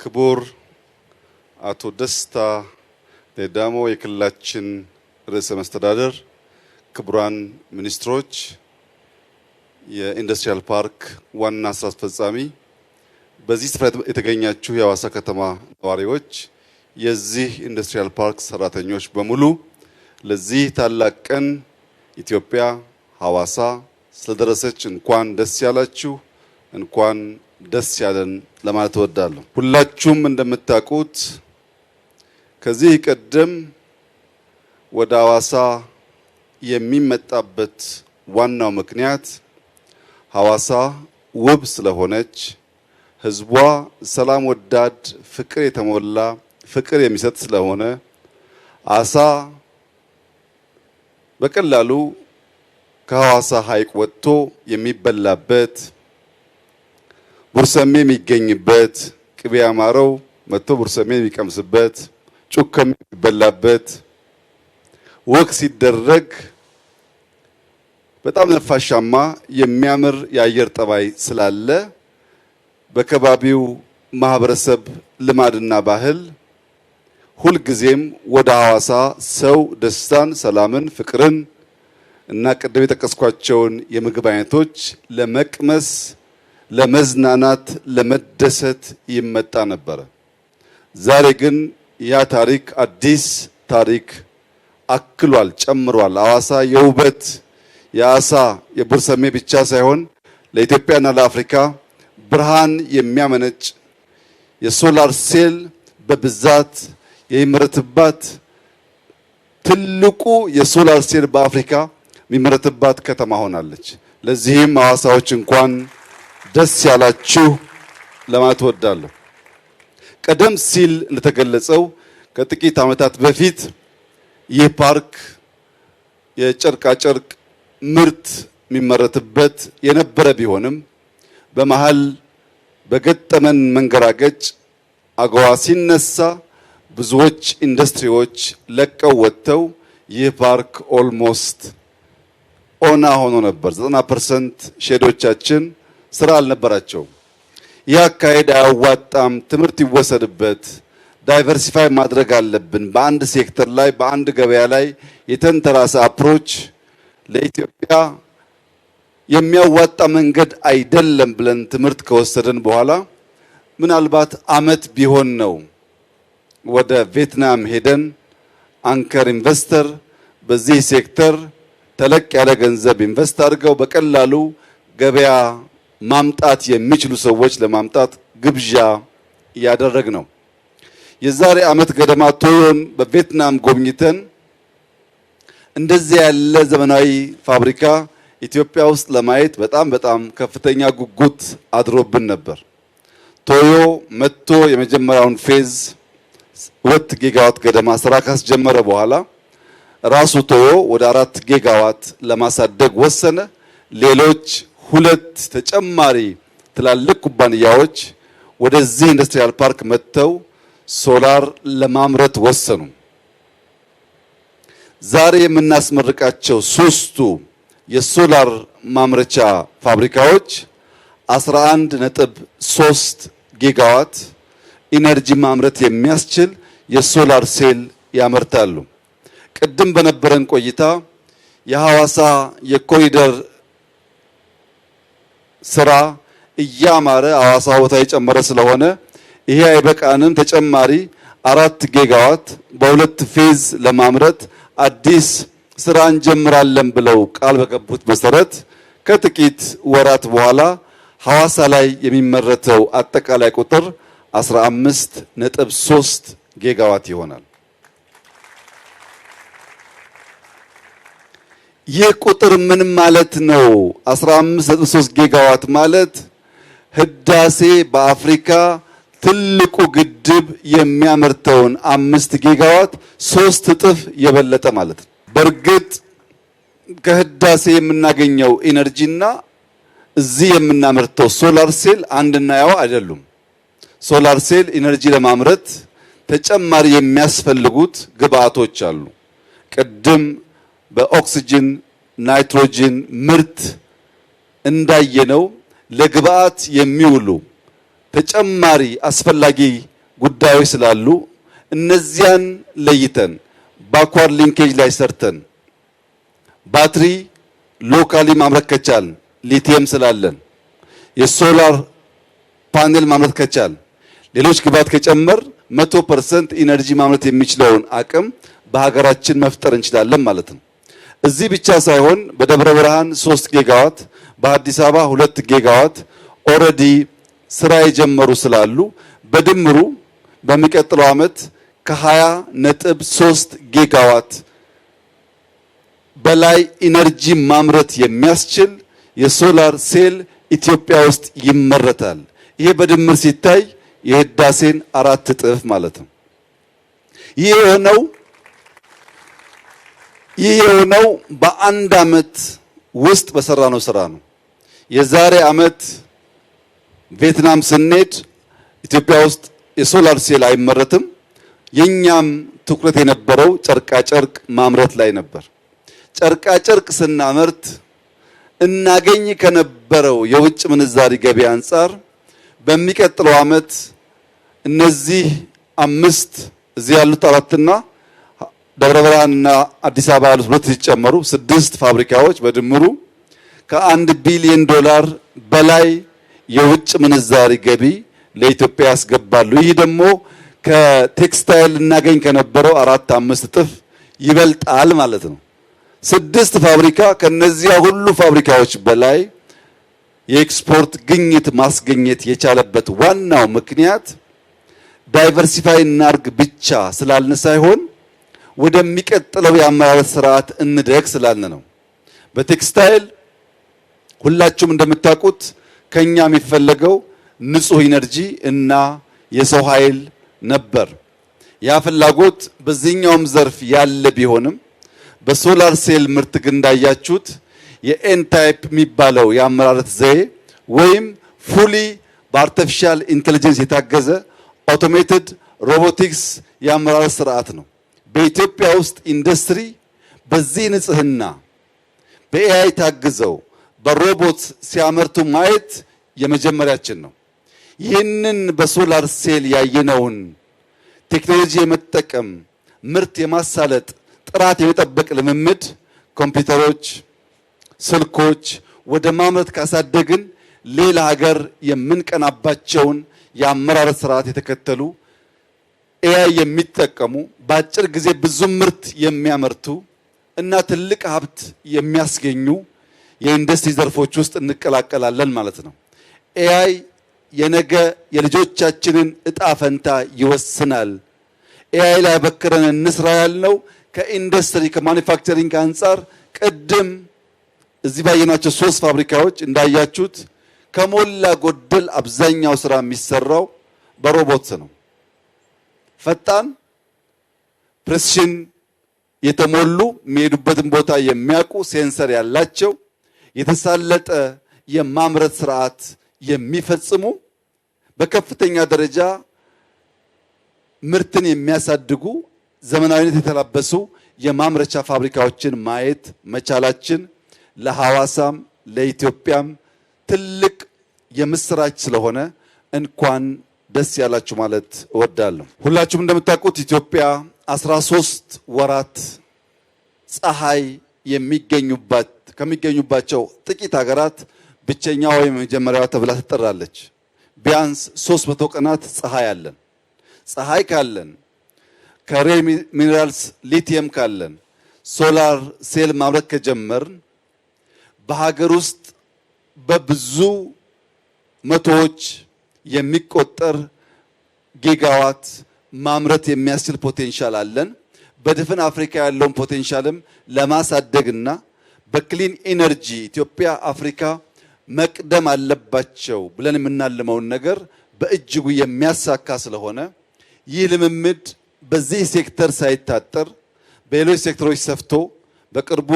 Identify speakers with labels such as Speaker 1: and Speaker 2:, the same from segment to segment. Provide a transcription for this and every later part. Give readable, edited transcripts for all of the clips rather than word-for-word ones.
Speaker 1: ክቡር አቶ ደስታ ሌዳሞ የክልላችን ርዕሰ መስተዳድር፣ ክቡራን ሚኒስትሮች፣ የኢንዱስትሪያል ፓርክ ዋና ስራ አስፈጻሚ፣ በዚህ ስፍራ የተገኛችሁ የሐዋሳ ከተማ ነዋሪዎች፣ የዚህ ኢንዱስትሪያል ፓርክ ሰራተኞች በሙሉ ለዚህ ታላቅ ቀን ኢትዮጵያ ሐዋሳ ስለደረሰች እንኳን ደስ ያላችሁ፣ እንኳን ደስ ያለን ለማለት እወዳለሁ። ሁላችሁም እንደምታውቁት ከዚህ ቀደም ወደ ሐዋሳ የሚመጣበት ዋናው ምክንያት ሐዋሳ ውብ ስለሆነች፣ ህዝቧ ሰላም ወዳድ፣ ፍቅር የተሞላ ፍቅር የሚሰጥ ስለሆነ አሳ በቀላሉ ከሐዋሳ ሐይቅ ወጥቶ የሚበላበት፣ ቡርሰሜ የሚገኝበት፣ ቅቤ ያማረው መጥቶ ቡርሰሜ የሚቀምስበት፣ ጩከም የሚበላበት፣ ወክ ሲደረግ በጣም ነፋሻማ የሚያምር የአየር ጠባይ ስላለ በከባቢው ማህበረሰብ ልማድና ባህል ሁልጊዜም ወደ ሐዋሳ ሰው ደስታን፣ ሰላምን፣ ፍቅርን እና ቅድም የጠቀስኳቸውን የምግብ አይነቶች ለመቅመስ፣ ለመዝናናት፣ ለመደሰት ይመጣ ነበረ። ዛሬ ግን ያ ታሪክ አዲስ ታሪክ አክሏል፣ ጨምሯል። ሐዋሳ የውበት የአሳ የቡርሰሜ ብቻ ሳይሆን ለኢትዮጵያና ለአፍሪካ ብርሃን የሚያመነጭ የሶላር ሴል በብዛት የሚመረትባት ትልቁ የሶላር ሴል በአፍሪካ የሚመረትባት ከተማ ሆናለች። ለዚህም ሐዋሳዎች እንኳን ደስ ያላችሁ ለማለት እወዳለሁ። ቀደም ሲል እንደተገለጸው ከጥቂት ዓመታት በፊት ይህ ፓርክ የጨርቃ ጨርቅ ምርት የሚመረትበት የነበረ ቢሆንም በመሃል በገጠመን መንገራገጭ አገዋ ሲነሳ ብዙዎች ኢንዱስትሪዎች ለቀው ወጥተው ይህ ፓርክ ኦልሞስት ኦና ሆኖ ነበር። 90% ሼዶቻችን ስራ አልነበራቸውም። ይህ አካሄድ አያዋጣም፣ ትምህርት ይወሰድበት፣ ዳይቨርሲፋይ ማድረግ አለብን። በአንድ ሴክተር ላይ በአንድ ገበያ ላይ የተንተራሰ አፕሮች ለኢትዮጵያ የሚያዋጣ መንገድ አይደለም ብለን ትምህርት ከወሰደን በኋላ ምናልባት አመት ቢሆን ነው ወደ ቪየትናም ሄደን አንከር ኢንቨስተር በዚህ ሴክተር ተለቅ ያለ ገንዘብ ኢንቨስት አድርገው በቀላሉ ገበያ ማምጣት የሚችሉ ሰዎች ለማምጣት ግብዣ ያደረግ ነው። የዛሬ አመት ገደማ ቶዮን በቪየትናም ጎብኝተን እንደዚህ ያለ ዘመናዊ ፋብሪካ ኢትዮጵያ ውስጥ ለማየት በጣም ከፍተኛ ጉጉት አድሮብን ነበር። ቶዮ መጥቶ የመጀመሪያውን ፌዝ 2 ጊጋዋት ገደማ ስራ ካስጀመረ በኋላ ራሱ ቶዮ ወደ 4 ጊጋዋት ለማሳደግ ወሰነ። ሌሎች 2 ተጨማሪ ትላልቅ ኩባንያዎች ወደዚህ ኢንዱስትሪያል ፓርክ መጥተው ሶላር ለማምረት ወሰኑ። ዛሬ የምናስመርቃቸው 3ቱ የሶላር ማምረቻ ፋብሪካዎች 11.3 ጊጋዋት ኢነርጂ ማምረት የሚያስችል የሶላር ሴል ያመርታሉ። ቅድም በነበረን ቆይታ የሐዋሳ የኮሪደር ስራ እያማረ ሐዋሳ ቦታ የጨመረ ስለሆነ ይሄ አይበቃንም፣ ተጨማሪ 4 ጊጋዋት በ2 ፌዝ ለማምረት አዲስ ስራ እንጀምራለን ብለው ቃል በገቡት መሰረት ከጥቂት ወራት በኋላ ሐዋሳ ላይ የሚመረተው አጠቃላይ ቁጥር 15.3 ጊጋዋት ይሆናል። ይህ ቁጥር ምን ማለት ነው? 15.3 ጊጋዋት ማለት ህዳሴ በአፍሪካ ትልቁ ግድብ የሚያመርተውን 5 ጊጋዋት 3 እጥፍ የበለጠ ማለት ነው። በእርግጥ ከህዳሴ የምናገኘው ኢነርጂና እዚህ የምናመርተው ሶላር ሴል አንድና ያው አይደሉም። ሶላር ሴል ኢነርጂ ለማምረት ተጨማሪ የሚያስፈልጉት ግብአቶች አሉ። ቅድም በኦክሲጅን ናይትሮጅን ምርት እንዳየነው ለግብአት የሚውሉ ተጨማሪ አስፈላጊ ጉዳዮች ስላሉ እነዚያን ለይተን ባክዋርድ ሊንኬጅ ላይ ሰርተን ባትሪ ሎካሊ ማምረት ከቻል ሊቲየም ስላለን የሶላር ፓኔል ማምረት ከቻል ሌሎች ግብዓት ከጨመር 100% ኢነርጂ ማምረት የሚችለውን አቅም በሀገራችን መፍጠር እንችላለን ማለት ነው። እዚህ ብቻ ሳይሆን በደብረ ብርሃን 3 ጊጋዋት በአዲስ አበባ 2 ጊጋዋት ኦሬዲ ስራ የጀመሩ ስላሉ በድምሩ በሚቀጥለው ዓመት ከ20.3 ጊጋዋት በላይ ኢነርጂ ማምረት የሚያስችል የሶላር ሴል ኢትዮጵያ ውስጥ ይመረታል። ይሄ በድምር ሲታይ የህዳሴን 4 እጥፍ ማለት ነው። ይህ የሆነው በአንድ ዓመት ውስጥ በሰራነው ስራ ነው። የዛሬ ዓመት ቪየትናም ስንሄድ ኢትዮጵያ ውስጥ የሶላር ሴል አይመረትም። የኛም ትኩረት የነበረው ጨርቃ ጨርቅ ማምረት ላይ ነበር። ጨርቃ ጨርቅ ስናመርት እናገኝ ከነበረው የውጭ ምንዛሪ ገቢ አንፃር በሚቀጥለው ዓመት እነዚህ 5 እዚህ ያሉት 4ና ደብረ ብርሃንና አዲስ አበባ ያሉት 2 ሲጨመሩ 6 ፋብሪካዎች በድምሩ ከ1 ቢሊዮን ዶላር በላይ የውጭ ምንዛሪ ገቢ ለኢትዮጵያ ያስገባሉ። ይህ ደግሞ ከቴክስታይል እናገኝ ከነበረው 4-5 እጥፍ ይበልጣል ማለት ነው። 6 ፋብሪካ ከነዚያ ሁሉ ፋብሪካዎች በላይ የኤክስፖርት ግኝት ማስገኘት የቻለበት ዋናው ምክንያት ዳይቨርሲፋይ እናርግ ብቻ ስላልን ሳይሆን ወደሚቀጥለው የአመራረት ስርዓት እንደግ ስላልን ነው። በቴክስታይል ሁላችሁም እንደምታውቁት ከኛ የሚፈለገው ንጹህ ኢነርጂ እና የሰው ኃይል ነበር። ያ ፍላጎት በዚህኛውም ዘርፍ ያለ ቢሆንም በሶላር ሴል ምርት ግን እንዳያችሁት የኤን ታይፕ የሚባለው የአመራረት ዘዬ ወይም ፉሊ በአርቲፊሻል ኢንተለጀንስ የታገዘ አውቶሜትድ ሮቦቲክስ የአመራረት ስርዓት ነው። በኢትዮጵያ ውስጥ ኢንዱስትሪ በዚህ ንጽህና በኤአይ ታግዘው በሮቦት ሲያመርቱ ማየት የመጀመሪያችን ነው። ይህንን በሶላር ሴል ያየነውን ቴክኖሎጂ የመጠቀም ምርት የማሳለጥ ጥራት የመጠበቅ ልምምድ ኮምፒውተሮች፣ ስልኮች ወደ ማምረት ካሳደግን ሌላ ሀገር የምንቀናባቸውን የአመራረት ስርዓት የተከተሉ ኤአይ የሚጠቀሙ በአጭር ጊዜ ብዙ ምርት የሚያመርቱ እና ትልቅ ሀብት የሚያስገኙ የኢንዱስትሪ ዘርፎች ውስጥ እንቀላቀላለን ማለት ነው። ኤአይ የነገ የልጆቻችንን እጣ ፈንታ ይወስናል። ኤአይ ላይ በክረን እንስራ ያልነው ከኢንዱስትሪ ከማኒፋክቸሪንግ አንፃር ቅድም እዚህ ባየናቸው 3 ፋብሪካዎች እንዳያችሁት ከሞላ ጎደል አብዛኛው ስራ የሚሰራው በሮቦት ነው። ፈጣን ፕሬሲሽን የተሞሉ የሚሄዱበትን ቦታ የሚያውቁ ሴንሰር ያላቸው የተሳለጠ የማምረት ስርዓት የሚፈጽሙ በከፍተኛ ደረጃ ምርትን የሚያሳድጉ ዘመናዊነት የተላበሱ የማምረቻ ፋብሪካዎችን ማየት መቻላችን ለሐዋሳም ለኢትዮጵያም ትልቅ የምስራች ስለሆነ እንኳን ደስ ያላችሁ ማለት እወዳለሁ። ሁላችሁም እንደምታውቁት ኢትዮጵያ 13 ወራት ፀሐይ ከሚገኙባቸው ጥቂት ሀገራት ብቸኛዋ ወይም የመጀመሪያዋ ተብላ ትጠራለች። ቢያንስ 300 ቀናት ፀሐይ አለን። ፀሐይ ካለን ከሬር ሚነራልስ ሊቲየም ካለን ሶላር ሴል ማምረት ከጀመርን በሀገር ውስጥ በብዙ መቶዎች የሚቆጠር ጊጋዋት ማምረት የሚያስችል ፖቴንሻል አለን። በድፍን አፍሪካ ያለውን ፖቴንሻልም ለማሳደግና በክሊን ኢነርጂ ኢትዮጵያ አፍሪካ መቅደም አለባቸው ብለን የምናልመውን ነገር በእጅጉ የሚያሳካ ስለሆነ ይህ ልምምድ በዚህ ሴክተር ሳይታጠር በሌሎች ሴክተሮች ሰፍቶ በቅርቡ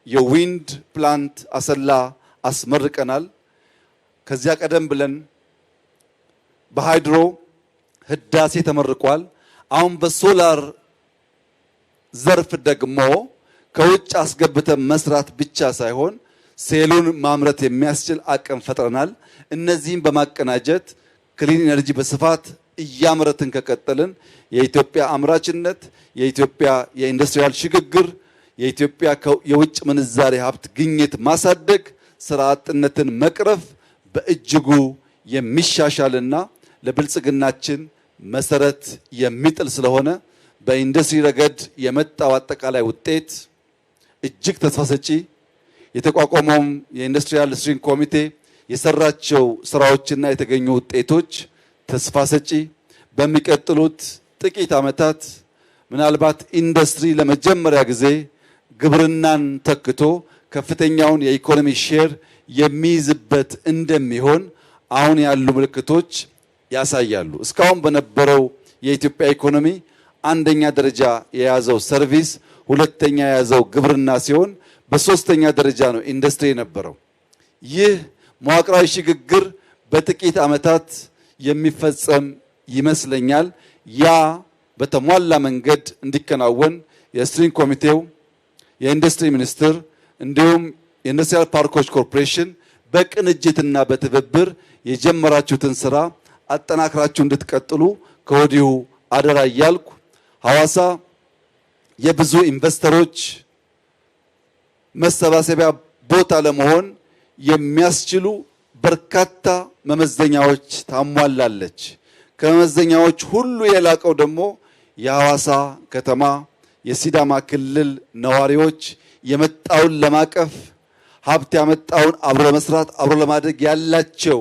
Speaker 1: የዊንድ ፕላንት አሰላ አስመርቀናል። ከዚያ ቀደም ብለን በሃይድሮ ህዳሴ ተመርቋል። አሁን በሶላር ዘርፍ ደግሞ ከውጭ አስገብተን መስራት ብቻ ሳይሆን ሴሉን ማምረት የሚያስችል አቅም ፈጥረናል። እነዚህም በማቀናጀት ክሊን ኢነርጂ በስፋት እያመረትን ከቀጠልን የኢትዮጵያ አምራችነት፣ የኢትዮጵያ የኢንዱስትሪያል ሽግግር፣ የኢትዮጵያ የውጭ ምንዛሬ ሀብት ግኝት ማሳደግ፣ ስራ አጥነትን መቅረፍ በእጅጉ የሚሻሻልና ለብልጽግናችን መሰረት የሚጥል ስለሆነ በኢንዱስትሪ ረገድ የመጣው አጠቃላይ ውጤት እጅግ ተስፋ ሰጪ፣ የተቋቋመውም የኢንዱስትሪያል ስትሪንግ ኮሚቴ የሰራቸው ስራዎችና የተገኙ ውጤቶች ተስፋ ሰጪ፣ በሚቀጥሉት ጥቂት ዓመታት ምናልባት ኢንዱስትሪ ለመጀመሪያ ጊዜ ግብርናን ተክቶ ከፍተኛውን የኢኮኖሚ ሼር የሚይዝበት እንደሚሆን አሁን ያሉ ምልክቶች ያሳያሉ። እስካሁን በነበረው የኢትዮጵያ ኢኮኖሚ አንደኛ ደረጃ የያዘው ሰርቪስ፣ ሁለተኛ የያዘው ግብርና ሲሆን በሶስተኛ ደረጃ ነው ኢንዱስትሪ የነበረው። ይህ መዋቅራዊ ሽግግር በጥቂት ዓመታት የሚፈጸም ይመስለኛል። ያ በተሟላ መንገድ እንዲከናወን የስትሪንግ ኮሚቴው፣ የኢንዱስትሪ ሚኒስቴር እንዲሁም የኢንዱስትሪያል ፓርኮች ኮርፖሬሽን በቅንጅትና በትብብር የጀመራችሁትን ስራ አጠናክራችሁ እንድትቀጥሉ ከወዲሁ አደራ እያልኩ ሐዋሳ የብዙ ኢንቨስተሮች መሰባሰቢያ ቦታ ለመሆን የሚያስችሉ በርካታ መመዘኛዎች ታሟላለች። ከመመዘኛዎች ሁሉ የላቀው ደግሞ የሐዋሳ ከተማ የሲዳማ ክልል ነዋሪዎች የመጣውን ለማቀፍ ሀብት ያመጣውን አብሮ ለመስራት አብሮ ለማድረግ ያላቸው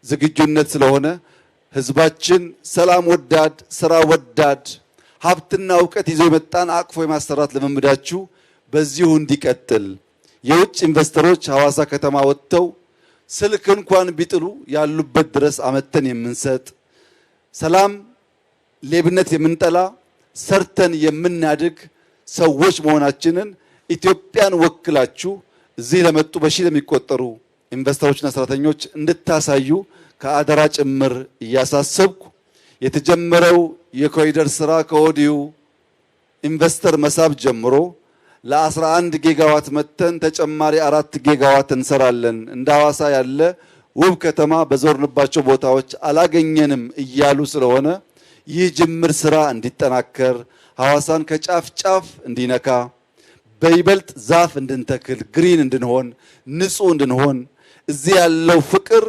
Speaker 1: ዝግጁነት ስለሆነ ህዝባችን ሰላም ወዳድ፣ ስራ ወዳድ፣ ሀብትና እውቀት ይዞ የመጣን አቅፎ የማሰራት ልምምዳችሁ በዚሁ እንዲቀጥል፣ የውጭ ኢንቨስተሮች ሐዋሳ ከተማ ወጥተው ስልክ እንኳን ቢጥሉ ያሉበት ድረስ አመተን የምንሰጥ፣ ሰላም ሌብነት የምንጠላ፣ ሰርተን የምናድግ ሰዎች መሆናችንን ኢትዮጵያን ወክላችሁ እዚህ ለመጡ በሺህ ለሚቆጠሩ ኢንቨስተሮችና ሰራተኞች እንድታሳዩ ከአደራ ጭምር እያሳሰብኩ የተጀመረው የኮሪደር ስራ ከወዲሁ ኢንቨስተር መሳብ ጀምሮ ለ11 ጊጋዋት መተን ተጨማሪ 4 ጊጋዋት እንሰራለን፣ እንደ ሐዋሳ ያለ ውብ ከተማ በዞርንባቸው ቦታዎች አላገኘንም እያሉ ስለሆነ ይህ ጅምር ስራ እንዲጠናከር፣ ሐዋሳን ከጫፍ ጫፍ እንዲነካ፣ በይበልጥ ዛፍ እንድንተክል፣ ግሪን እንድንሆን፣ ንጹህ እንድንሆን፣ እዚህ ያለው ፍቅር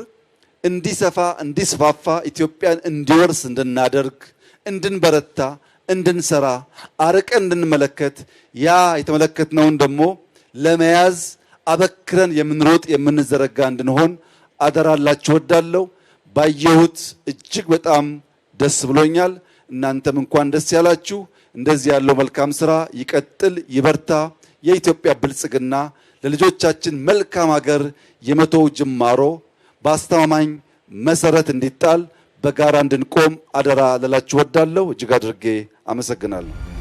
Speaker 1: እንዲሰፋ እንዲስፋፋ፣ ኢትዮጵያን እንዲወርስ እንድናደርግ፣ እንድንበረታ፣ እንድንሰራ፣ አርቀን እንድንመለከት፣ ያ የተመለከትነውን ደግሞ ለመያዝ አበክረን የምንሮጥ የምንዘረጋ እንድንሆን አደራላችሁ እወዳለሁ። ባየሁት እጅግ በጣም ደስ ብሎኛል። እናንተም እንኳን ደስ ያላችሁ። እንደዚህ ያለው መልካም ስራ ይቀጥል፣ ይበርታ። የኢትዮጵያ ብልጽግና ለልጆቻችን መልካም ሀገር የመቶው ጅማሮ በአስተማማኝ መሰረት እንዲጣል በጋራ እንድንቆም አደራ ልላችሁ እወዳለሁ። እጅግ አድርጌ አመሰግናለሁ።